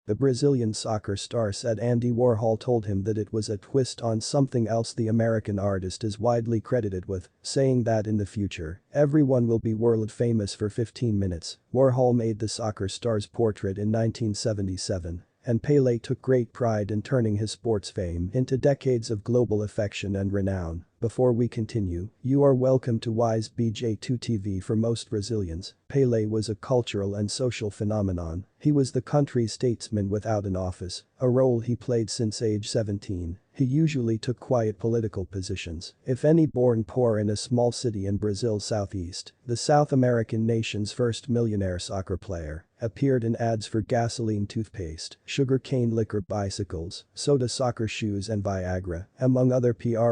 The Brazilian soccer star said Andy Warhol told him that it was a twist on something else the American artist is widely credited with, saying that in the future, everyone will be world famous for 15 minutes. Warhol made the soccer star's portrait in 1977. And Pelé took great pride in turning his sports fame into decades of global affection and renown. Before we continue, you are welcome to Wise BJ2 TV. For most Brazilians, Pelé was a cultural and social phenomenon. He was the country's statesman without an office, a role he played since age 17. He usually took quiet political positions, if any. Born poor in a small city in Brazil's southeast, the South American nation's first millionaire soccer player appeared in ads for gasoline toothpaste, sugarcane liquor, bicycles, soda soccer shoes and Viagra, among other products.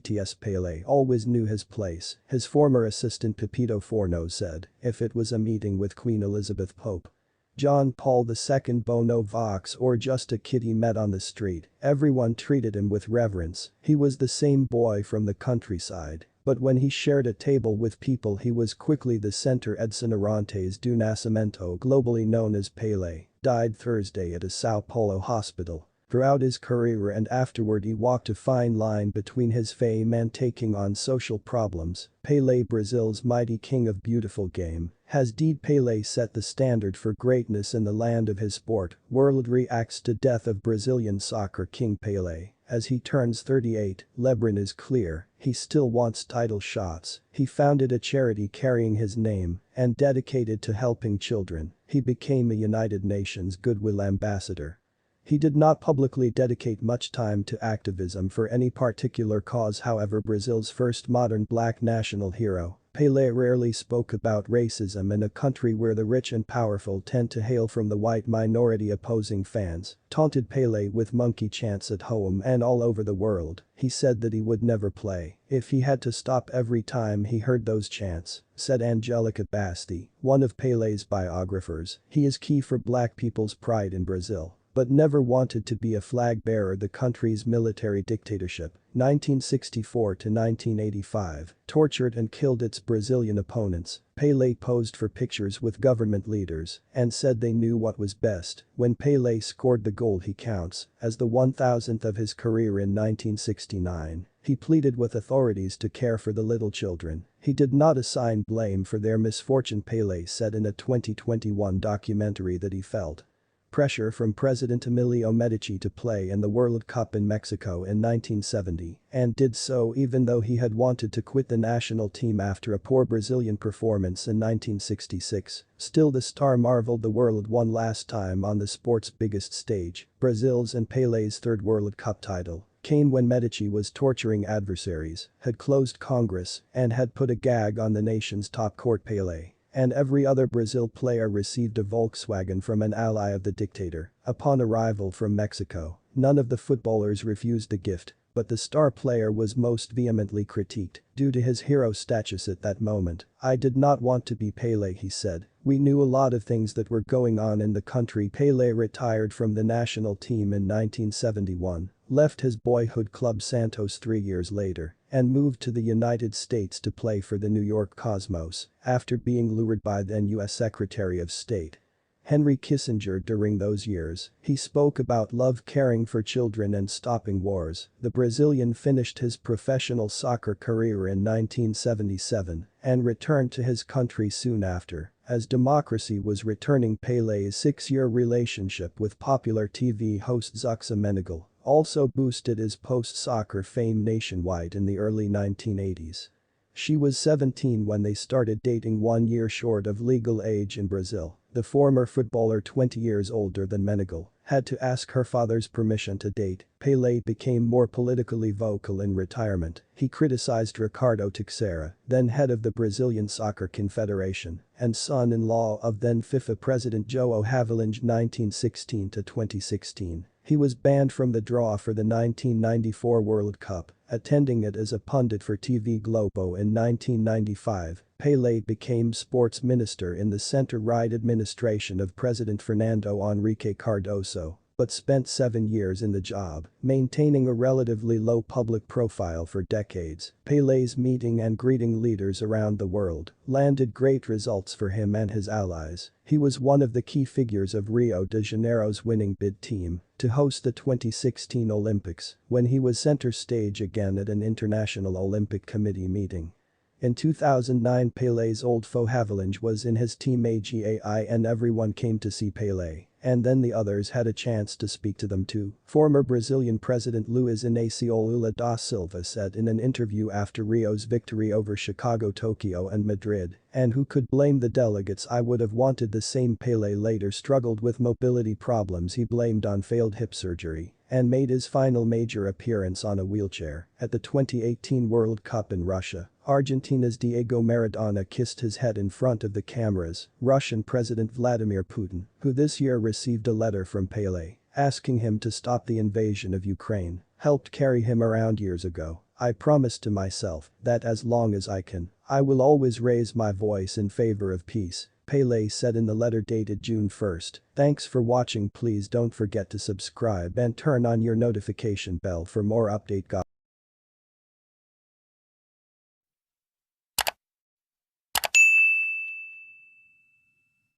Pelé always knew his place, his former assistant Pepito Forno said, if it was a meeting with Queen Elizabeth, Pope John Paul II, Bono Vox, or just a kid he met on the street, everyone treated him with reverence. He was the same boy from the countryside. But when he shared a table with people, he was quickly the center. Edson Arantes do Nascimento, globally known as Pelé, died Thursday at a Sao Paulo hospital. Throughout his career and afterward, he walked a fine line between his fame and taking on social problems. Pelé, Brazil's mighty king of beautiful game, has indeed. Pelé set the standard for greatness in the land of his sport. World reacts to death of Brazilian soccer king Pelé. As he turns 38, LeBron is clear, he still wants title shots. He founded a charity carrying his name and dedicated to helping children. He became a United Nations Goodwill Ambassador. He did not publicly dedicate much time to activism for any particular cause. However, Brazil's first modern black national hero, Pelé rarely spoke about racism in a country where the rich and powerful tend to hail from the white minority. Opposing fans taunted Pelé with monkey chants at home and all over the world. He said that he would never play if he had to stop every time he heard those chants, said Angelica Basti, one of Pelé's biographers. He is key for black people's pride in Brazil, but never wanted to be a flag bearer. The country's military dictatorship, 1964 to 1985, tortured and killed its Brazilian opponents. Pelé posed for pictures with government leaders and said they knew what was best. When Pelé scored the goal he counts as the 1000th of his career in 1969, he pleaded with authorities to care for the little children. He did not assign blame for their misfortune. Pelé said in a 2021 documentary that he felt pressure from President Emilio Medici to play in the World Cup in Mexico in 1970 and did so even though he had wanted to quit the national team after a poor Brazilian performance in 1966. Still, the star marveled the world one last time on the sport's biggest stage. Brazil's and Pelé's third World Cup title came when Medici was torturing adversaries, had closed Congress, and had put a gag on the nation's top court. Pelé and every other Brazil player received a Volkswagen from an ally of the dictator. Upon arrival from Mexico, none of the footballers refused the gift, but the star player was most vehemently critiqued due to his hero status at that moment. I did not want to be Pelé, he said. We knew a lot of things that were going on in the country. Pelé retired from the national team in 1971, left his boyhood club Santos 3 years later, and moved to the United States to play for the New York Cosmos after being lured by then U.S. Secretary of State Henry Kissinger. During those years, he spoke about love, caring for children and stopping wars. The Brazilian finished his professional soccer career in 1977 and returned to his country soon after, as democracy was returning. Pelé's 6-year relationship with popular TV host Zuxa Meneghel also boosted his post-soccer fame nationwide in the early 1980s. She was 17 when they started dating, 1 year short of legal age in Brazil. The former footballer, 20 years older than Meneghel, had to ask her father's permission to date. Pelé became more politically vocal in retirement. He criticized Ricardo Teixeira, then head of the Brazilian Soccer Confederation, and son-in-law of then FIFA president João Havelange 1916 to 2016. He was banned from the draw for the 1994 World Cup, attending it as a pundit for TV Globo in 1995. Pelé became sports minister in the center-right administration of President Fernando Henrique Cardoso. but spent 7 years in the job, maintaining a relatively low public profile for decades. Pelé's meeting and greeting leaders around the world landed great results for him and his allies. He was one of the key figures of Rio de Janeiro's winning bid team to host the 2016 Olympics when he was center stage again at an International Olympic Committee meeting. In 2009 Pelé's old foe Havelange was in his team AGAI and everyone came to see Pelé, and then the others had a chance to speak to them too. Former Brazilian President Luiz Inácio Lula da Silva said in an interview after Rio's victory over Chicago, Tokyo and Madrid, and who could blame the delegates? I would have wanted the same. Pelé later struggled with mobility problems he blamed on failed hip surgery and made his final major appearance on a wheelchair at the 2018 World Cup in Russia. Argentina's Diego Maradona kissed his head in front of the cameras. Russian President Vladimir Putin, who this year received a letter from Pelé asking him to stop the invasion of Ukraine, helped carry him around years ago. I promised to myself that as long as I can, I will always raise my voice in favor of peace, Pelé said in the letter dated June 1st. Thanks for watching. Please don't forget to subscribe and turn on your notification bell for more update.